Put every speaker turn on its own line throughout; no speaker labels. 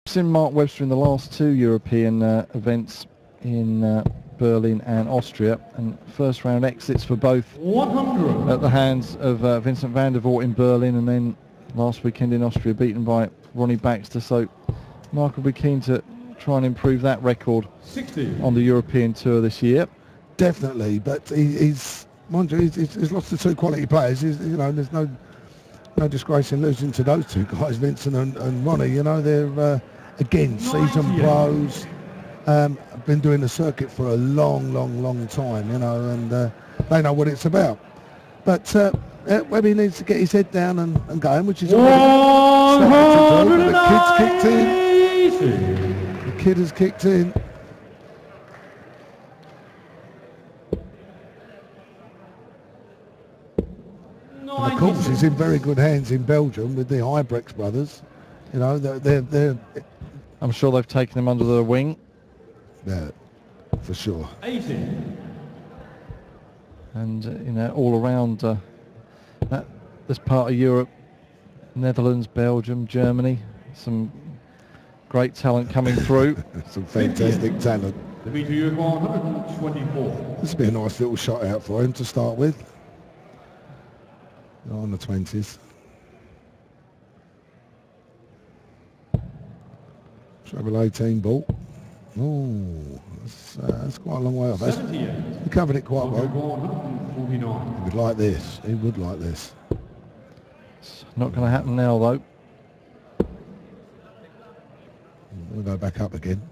seen Mark Webster in the last two European events in Berlin and Austria, and first round exits for both
100
at the hands of Vincent van der Voort in Berlin, and then last weekend in Austria beaten by Ronnie Baxter. So Mark will be keen to try and improve that record
60
on the European tour this year.
Definitely, but he's mind you, he's lost to two quality players. There's no disgrace in losing to those two guys, Vincent and Ronnie. You know, they're again seasoned pros. Been doing the circuit for a long time, you know, and they know what it's about. But Webby needs to get his head down and going, which is already started to do. The kid's kicked in. The kid has kicked in. And of course, he's in very good hands in Belgium with the Hybrex brothers. You know, they're
I'm sure they've taken him under their wing.
Yeah, for sure.
80.
And you know, all around this part of Europe, Netherlands, Belgium, Germany, some great talent coming through.
Some fantastic talent.
Dimitri 124.
This would be a nice little shot out for him to start with. On the 20s. Treble 18 ball. Oh, that's quite a long way off. He covered it quite well. He would like this. He would like this.
It's not going to happen now, though.
We'll go back up again.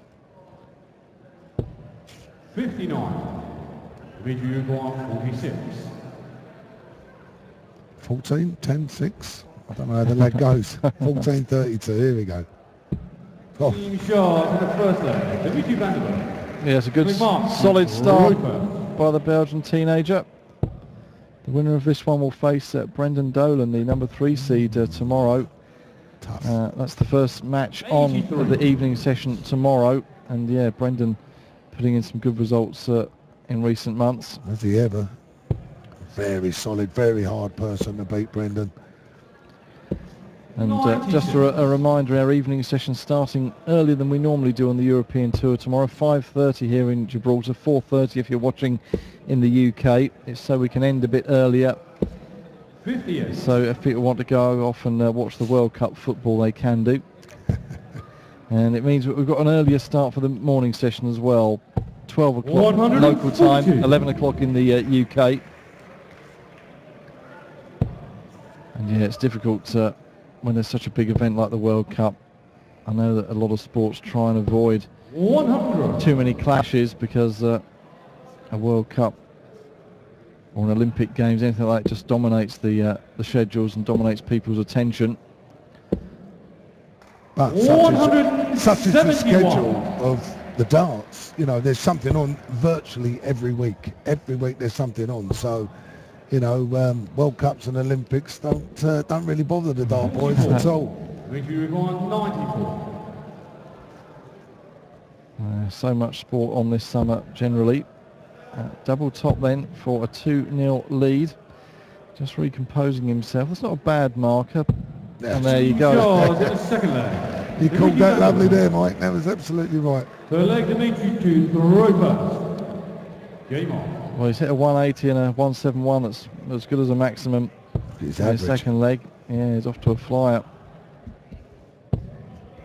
59. Dimitri 46.
14, 10, 6. I don't know how the leg goes. 14, 32. Here we go.
Oh. Shot in the first leg. Dimitri van der Voort.
Yeah, it's a good solid start by the Belgian teenager. The winner of this one will face Brendan Dolan, the number 3 seed, tomorrow. That's the first match on the evening session tomorrow. And yeah, Brendan putting in some good results in recent months.
Has he ever? Very solid, very hard person to beat, Brendan.
And just a reminder, our evening session starting earlier than we normally do on the European Tour tomorrow, 5:30 here in Gibraltar, 4:30 if you're watching in the UK. It's so we can end a bit earlier.
58.
So if people want to go off and watch the World Cup football, they can do. And it means that we've got an earlier start for the morning session as well. 12 o'clock local time, 11 o'clock in the UK. And yeah, it's difficult when there's such a big event like the World Cup. I know that a lot of sports try and avoid
100.
too many clashes because a World Cup or an Olympic Games, anything like that, just dominates the schedules and dominates people's attention.
But such is the schedule of the darts. You know, there's something on virtually every week. Every week there's something on. So, you know, World Cups and Olympics don't really bother the dart boys at all.
So much sport on this summer generally. Double top then for a 2-0 lead. Just recomposing himself. That's not a bad marker.
Yeah.
And there you go.
You called that lovely there, Mike. That was absolutely right.
The leg Dimitri to throw first. Game on.
Well, he's hit a 180 and a 171. That's as good as a maximum.
His
second leg. Yeah, he's off to a flyer.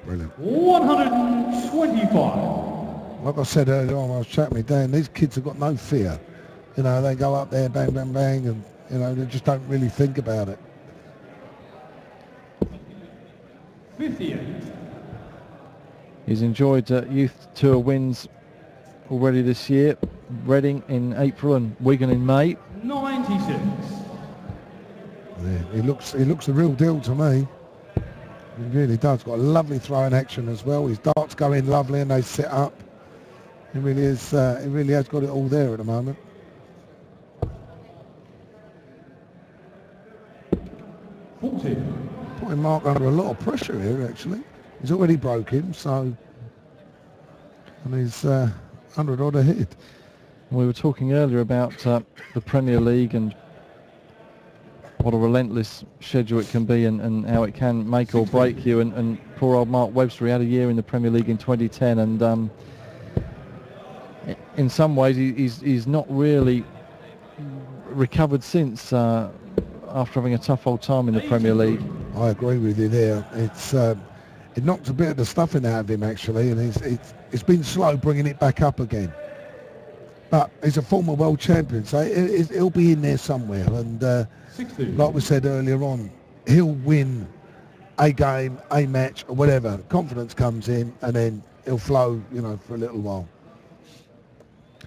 Brilliant.
125.
Like I said earlier on, I was chatting with Dan, these kids have got no fear. You know, they go up there, bang, bang, bang, and, you know, they just don't really think about it.
58.
He's enjoyed youth tour wins already this year. Reading in April and Wigan in May.
96.
Yeah, he looks the real deal to me. He really does. Got a lovely throwing action as well. His darts go in lovely and they sit up. He really is. He really has got it all there at the moment.
40.
Putting Mark under a lot of pressure here. Actually, he's already broke him. So, and he's 100 odd ahead.
We were talking earlier about the Premier League and what a relentless schedule it can be, and how it can make or break you. And poor old Mark Webster, he had a year in the Premier League in 2010, and in some ways he's not really recovered since, after having a tough old time in the Premier League.
I agree with you there. It knocked a bit of the stuffing out of him actually, and it's been slow bringing it back up again. But he's a former world champion, so he'll be in there somewhere. And like we said earlier on, he'll win a game, a match, or whatever. Confidence comes in, and then he'll flow, you know, for a little while.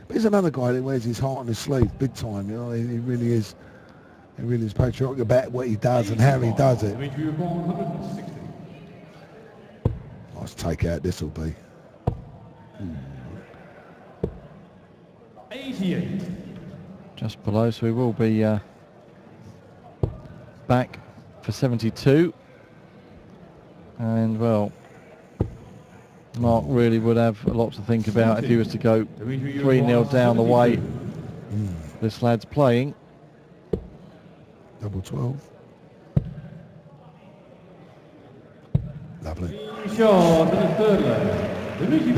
But he's another guy that wears his heart on his sleeve, big time. You know, he really is. He really is patriotic about what he does and how he does it. Nice take out this will be.
88.
Just below, so he will be back for 72. And well, Mark really would have a lot to think about if he was to go 3-0 down the way this lad's playing.
Double 12. Lovely. He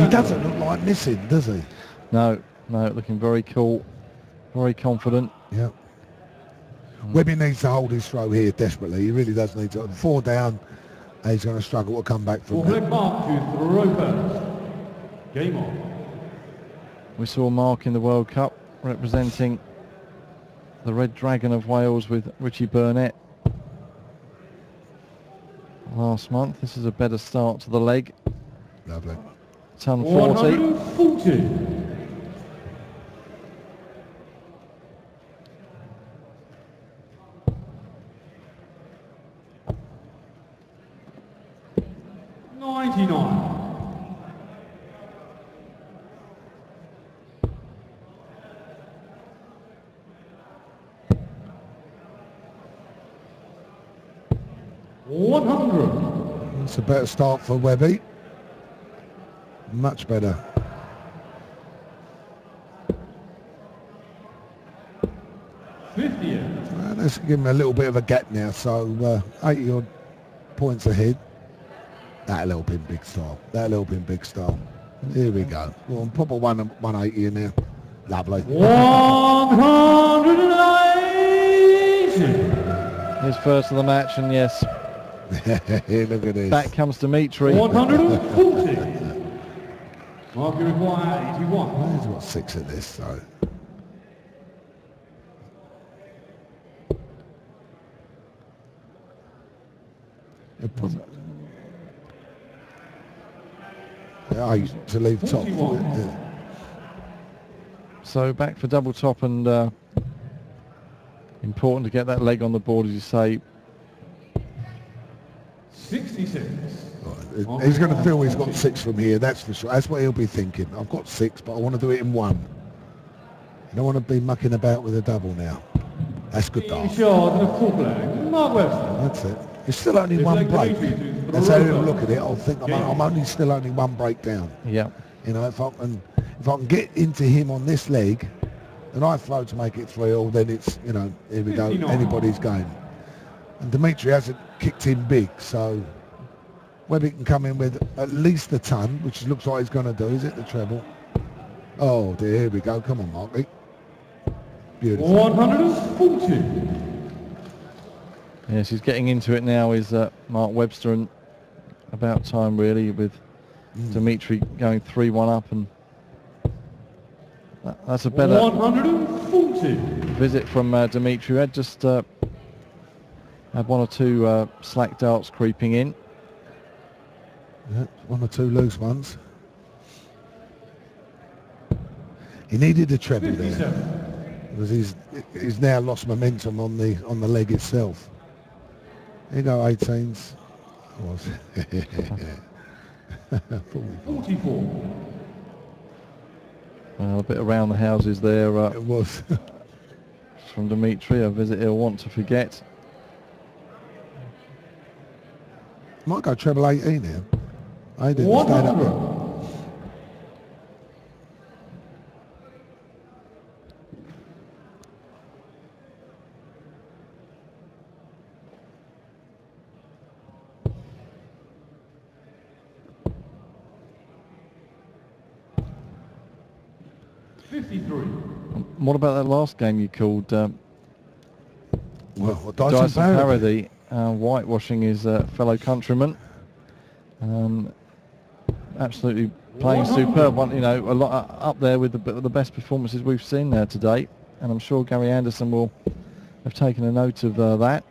doesn't look like missing, does he?
No, looking very cool, very confident.
Yeah. Webby needs to hold his throw here desperately. He really does need to. 4 down, and he's going to struggle to come back from that.
Game on.
We saw Mark in the World Cup representing the Red Dragon of Wales with Richie Burnett last month. This is a better start to the leg.
Lovely.
Ton 40.
140.
It's a better start for Webby. Much better. Let's give him a little bit of a gap now. So 80 odd points ahead. That'll help him big style. That'll help him big style. Here we go. Well, pop a 180 in there. Lovely.
180.
His first of the match, and yes.
Look at this.
Back comes Dimitri.
140. Mark, you require 81.
Well, he's got 6 at this, so. I used to leave top. Yeah.
So back for double top, and important to get that leg on the board, as you say.
66.
Right. He's going to feel he's got 6 from here, that's for sure. That's what he'll be thinking. I've got 6, but I want to do it in 1. You don't want to be mucking about with a double now. That's good dart. That's it. It's still only 1 break. That's how he'll look at it. I'll think I'm only still only 1 break down.
Yeah.
You know, if I can get into him on this leg, and I flow to make it 3-all, then it's, you know, here we go, anybody's game. And Dimitri hasn't kicked in big, so Webby can come in with at least a ton, which looks like he's going to do. Is it the treble? Oh dear, here we go. Come on, Marky. Beautiful.
140.
Yes, he's getting into it now, is Mark Webster, and about time really, with Dimitri going 3-1 up, and that's a better
140.
visit from Dimitri, who had just had 1 or 2 slack darts creeping in.
Yeah, 1 or 2 loose ones. He needed a treble 57. There, because he's now lost momentum on the leg itself. Here you go, 18s. Was
44.
A bit around the houses there.
It was.
From Dimitri, a visit he'll want to forget.
Might go treble 18 now. I didn't stand up there.
53.
What about that last game you called
Well,
Dyson Parody, whitewashing his fellow countryman? Absolutely playing superb. One, you know, a lot up there with the best performances we've seen there today, and I'm sure Gary Anderson will have taken a note of that.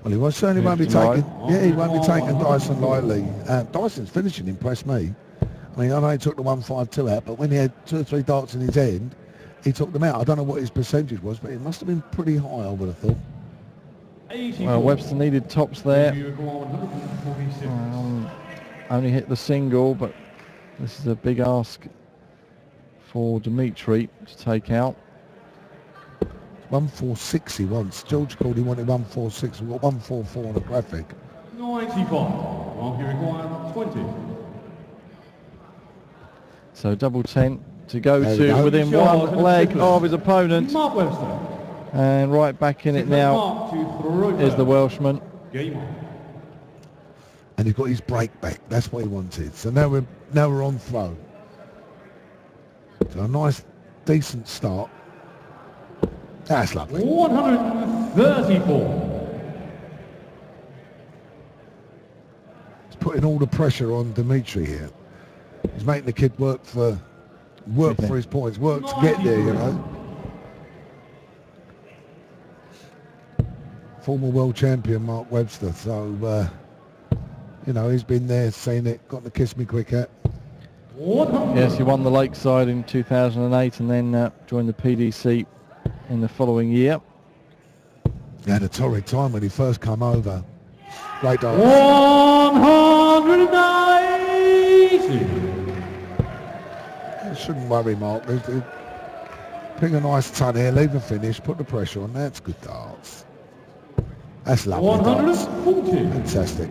Well, he certainly won't be taking. Yeah, he won't be taking Dyson lightly. Dyson's finishing impressed me. I mean, I know he took the 152 out, but when he had 2 or 3 darts in his end, he took them out. I don't know what his percentage was, but it must have been pretty high, I would have thought.
Well, Webster needed tops there. Only hit the single, but this is a big ask for Dimitri to take out.
146 he wants. George called he wanted 146. We've got 144 on the graphic.
95. Well, you require 20.
So double 10 to go to within one leg of his opponent.
Mark Webster.
And right back in it now is the Welshman.
Game on.
And he's got his break back. That's what he wanted. So now we're on throw. So a nice, decent start. That's lovely.
134.
He's putting all the pressure on Dimitri here. He's making the kid work for his points, work to get there, you know. Former world champion Mark Webster, so you know, he's been there, seen it, got the kiss me quick at.
Yes, he won the Lakeside in 2008 and then joined the PDC in the following year.
He had a torrid time when he first come over. Great dance.
190.
Shouldn't worry, Mark. Pick a nice ton here, leave the finish, put the pressure on. That's good darts. That's lovely
140.
Darts. Fantastic.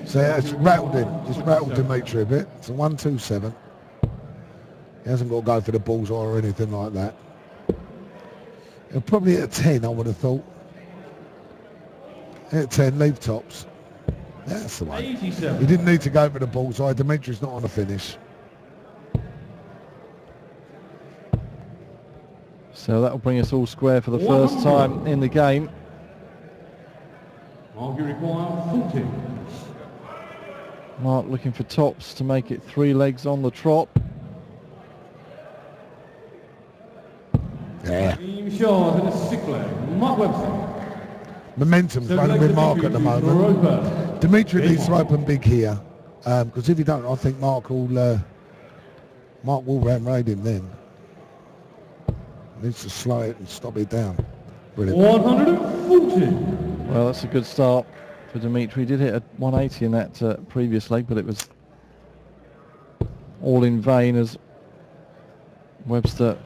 So yeah, it's rattled him. Just rattled Dimitri a bit. It's a 127. He hasn't got to go for the bullseye or anything like that. He'll probably hit a 10, I would have thought. Hit 10, leave tops. That's the one.
87.
He didn't need to go for the bullseye. Dimitri's not on the finish.
So that'll bring us all square for the first time in the game.
You require 40.
Mark looking for tops to make it 3 legs on the trot.
Yeah.
Team Shaw's in a 6 leg. Mark Webster.
Momentum's running with Mark at the moment. Dimitri needs to open big here, because if he don't, I think Mark will ram-raid him then. Needs to slow it and stop it down. Brilliant.
140.
Well, that's a good start for Dimitri. He did hit a 180 in that previous leg, but it was all in vain as Webster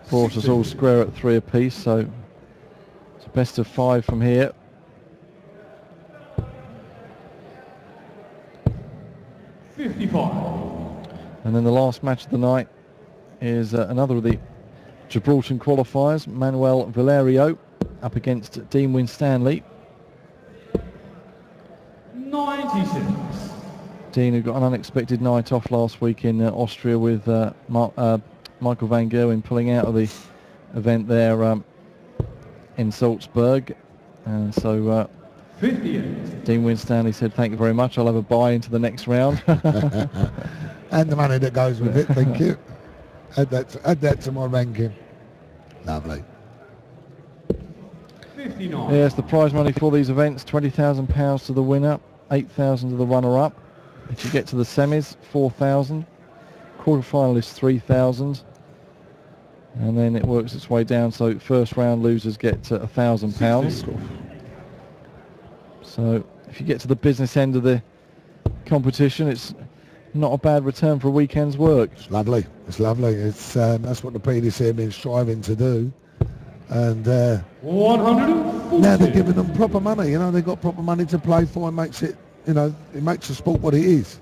brought us all square at 3 apiece. So it's a best of 5 from here. And then the last match of the night is another of the Gibraltar qualifiers, Manuel Valerio up against Dean Winstanley.
96.
Dean, who got an unexpected night off last week in Austria with Michael van Gerwen pulling out of the event there in Salzburg. And so
58.
Dean Winstanley said, thank you very much, I'll have a bye into the next round.
And the money that goes with it, thank you. Add that to my ranking. Lovely.
59.
Yes, the prize money for these events, £20,000 to the winner, 8,000 to the runner-up. If you get to the semis, 4,000. Quarter-finalists, 3,000. And then it works its way down, so first round losers get £1,000. So if you get to the business end of the competition, it's not a bad return for a weekend's work.
It's lovely. It's lovely. It's that's what the PDC have been striving to do. And
140.
now they're giving them proper money. You know, they've got proper money to play for, and makes it, you know, it makes the sport what it is.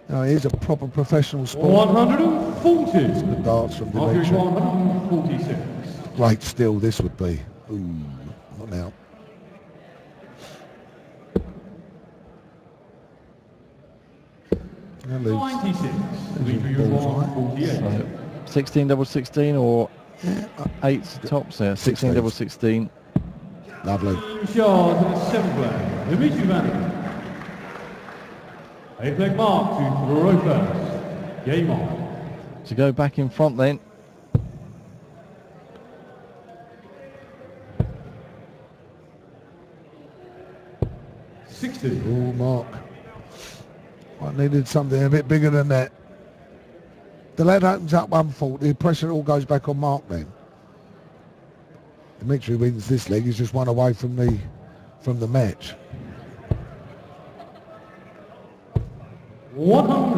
You know, it is a proper professional sport.
140.
It's good darts from Dimitri.
146.
Great still this would be. Ooh, not now. lose.
96. Dimitri, you're on 48.
So 16 double 16 or 8 tops there. 16 double 16.
Lovely.
Shards in the 7th flag. Dimitri Bergh. 8th flag mark to throw first. Game on.
To go back in front then.
Oh, Mark. I needed something a bit bigger than that. The lead opens up 140. The pressure all goes back on Mark then. Dimitri wins this leg. He's just one away from the match.
100.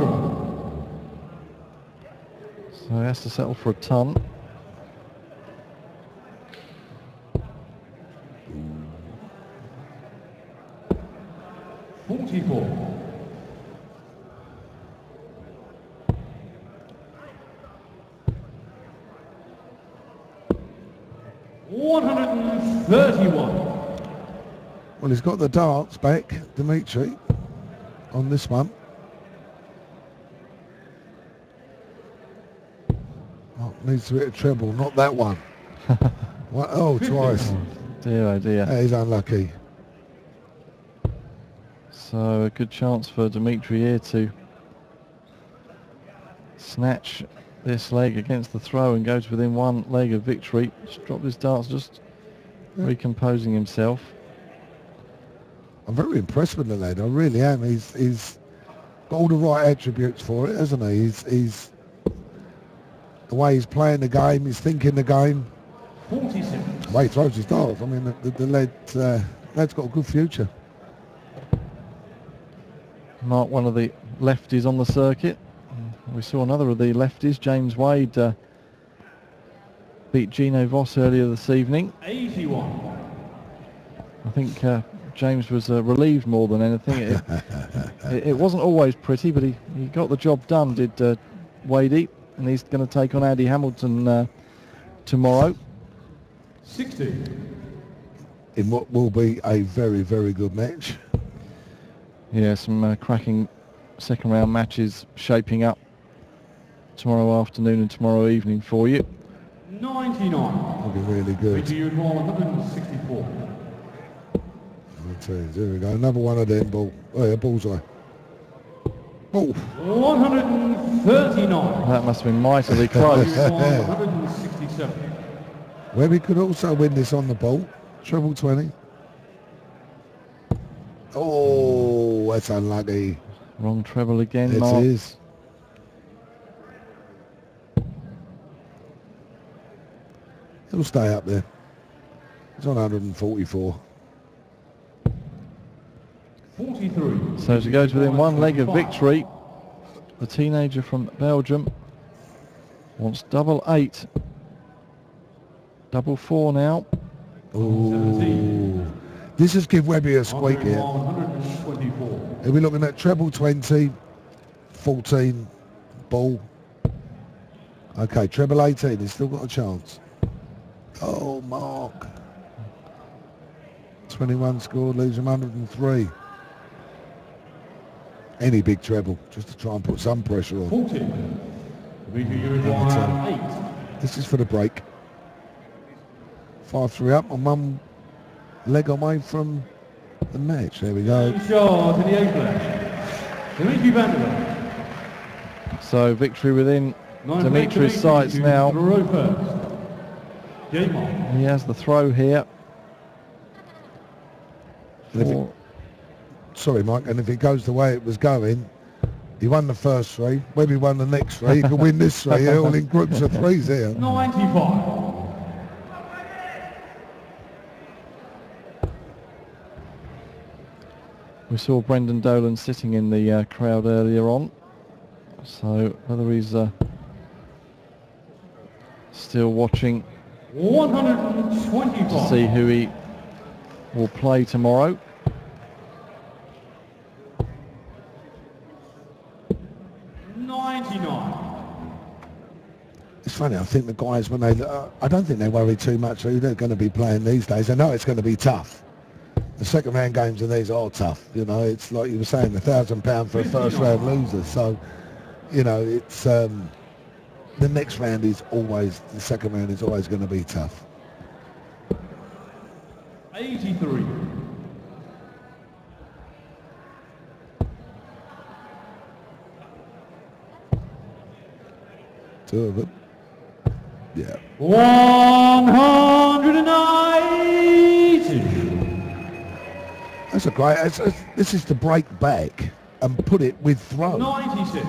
So he has to settle for a ton.
$44. $131.
Well, he's got the darts back, Dimitri, on this one. Mark needs to hit a treble, not that one. What? Oh, twice.
Dear, oh dear.
That is unlucky.
So a good chance for Dimitri here to snatch this leg against the throw and go to within one leg of victory. Just dropped his darts, just recomposing himself.
I'm very impressed with the lad. I really am. He's got all the right attributes for it, hasn't he? He's the way he's playing the game, he's thinking the game.
46.
The way he throws his darts. I mean, the lad's got a good future.
Mark, one of the lefties on the circuit. We saw another of the lefties, James Wade, beat Gino Voss earlier this evening.
81.
I think James was relieved more than anything. It wasn't always pretty, but he got the job done, did Wadey, and he's going to take on Andy Hamilton tomorrow.
60.
In what will be a very, very good match.
Yeah, some cracking second round matches shaping up tomorrow afternoon and tomorrow evening for you.
99.
That'll be really good.
You 164.
There we go. Another one of them. Ball. Oh, yeah, bullseye. Oh.
139.
That must have been mightily close.
167.
Webby could also win this on the ball. Treble 20. Oh, that's unlucky.
Wrong treble again,
It
Mark.
is. He'll stay up there. He's on 144.
43.
So to go to within one leg of victory, the teenager from Belgium wants double 8. Double 4 now.
Oh, this is give Webby a squeak here.
124.
Are we looking at treble 20, 14, ball? Okay, treble 18, he's still got a chance. Oh, Mark. 21 scored, leaves him 103. Any big treble, just to try and put some pressure on.
40.
This is for the break. 5-3 up and one leg away from the match. There we go.
Shards in the 8th flag. Dimitri Bergh.
So victory within Dimitri's sights now.
Game on.
He has the throw here.
Sorry, Mike, and if it goes the way it was going, he won the first 3, Webby won the next 3, he could win this 3, all in groups of 3s here.
95.
We saw Brendan Dolan sitting in the crowd earlier on. So whether he's still watching
125.
to see who he will play tomorrow.
It's funny, I think the guys, when I don't think they worry too much who they're going to be playing these days. They know it's going to be tough. the second round games in these are tough. You know, it's like you were saying, £1,000 for a first round loser. So, you know, it's the next round is always, the second round is always going to be tough.
83.
Two of them. Yeah.
180.
That's a great. This is to break back and put it with throw.
96.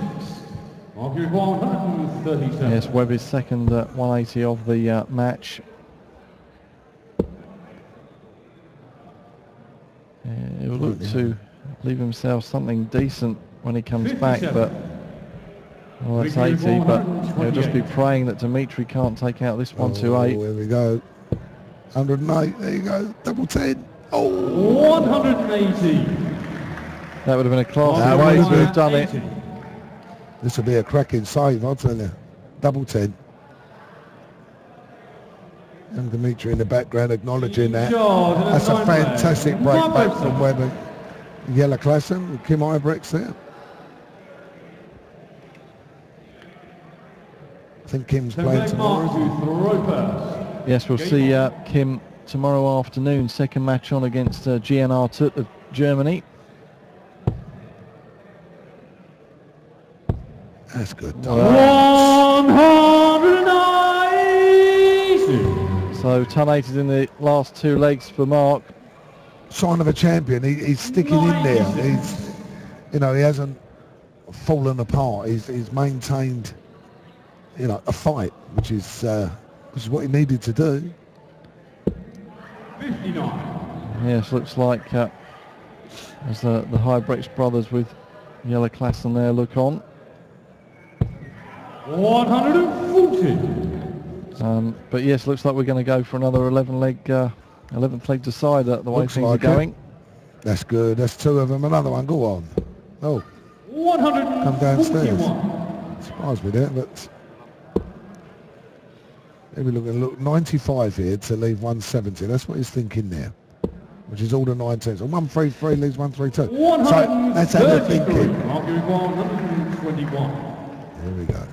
Marking 137.
Yes, Webb is second at 180 of the match. He'll look to leave himself something decent when he comes back, but well, that's 80, but he'll just be praying that Dimitri can't take out this 128.
Here we go. 108. There you go. Double 10. Oh,
180.
That would have been a classy way to have done it.
this will be a cracking save, I'll tell you. Double 10. And Dimitri in the background acknowledging that. That's a fantastic break back from Webber. Yellow Klassen with Kim Ibrex there. I think Kim's playing tomorrow.
Yes, we'll see Kim tomorrow afternoon. Second match on against GNR Tut of Germany.
That's good.
190.
So 108 in the last two legs for Mark.
Sign of a champion. He's sticking in there. He's, you know, he hasn't fallen apart. He's maintained, you know, a fight, which is what he needed to do.
59.
Yes, looks like as the Hybrex brothers with Yellow Klassen there look on.
140.
But yes, looks like we're going to go for another 11th leg decider the way
Looks
things
like
are going.
That's good. That's two of them. Another one. Go on. Oh,
141.
come downstairs. Surprised me there, but maybe look 95 here to leave 170. That's what he's thinking there, which is all the 19s. So 133 leaves 132. So that's how they're thinking.
121.
Here we go.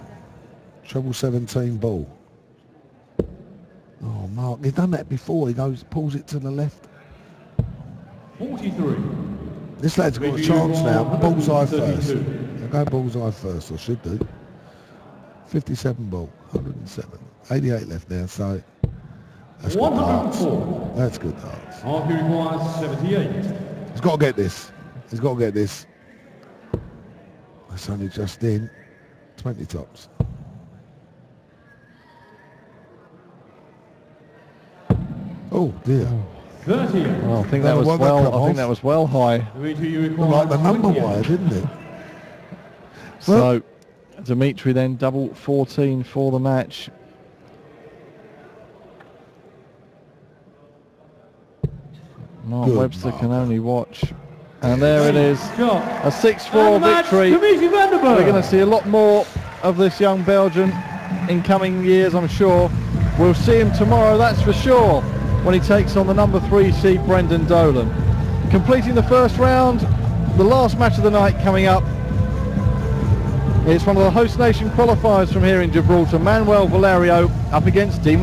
Treble 17 ball. Oh, Mark, he's done that before. He pulls it to the left.
43.
This lad's got a chance now. Bullseye first. He'll go bullseye first, or should do. 57 ball, 107. 88 left now, so that's good darts. That's good darts.
Marking requires 78.
He's got to get this. He's got to get this. That's only just in. 20 tops. Oh dear.
30.
Oh, I think that was well. I think that was well high.
Like the number wire, didn't it?
So Dimitri then double 14 for the match. Mark Webster can only watch. And there it is, a 6-4 victory. We're going to see a lot more of this young Belgian in coming years, I'm sure. We'll see him tomorrow, that's for sure, when he takes on the number 3 seed Brendan Dolan. Completing the first round, the last match of the night coming up. It's one of the host nation qualifiers from here in Gibraltar. Manuel Valerio up against Dimitri.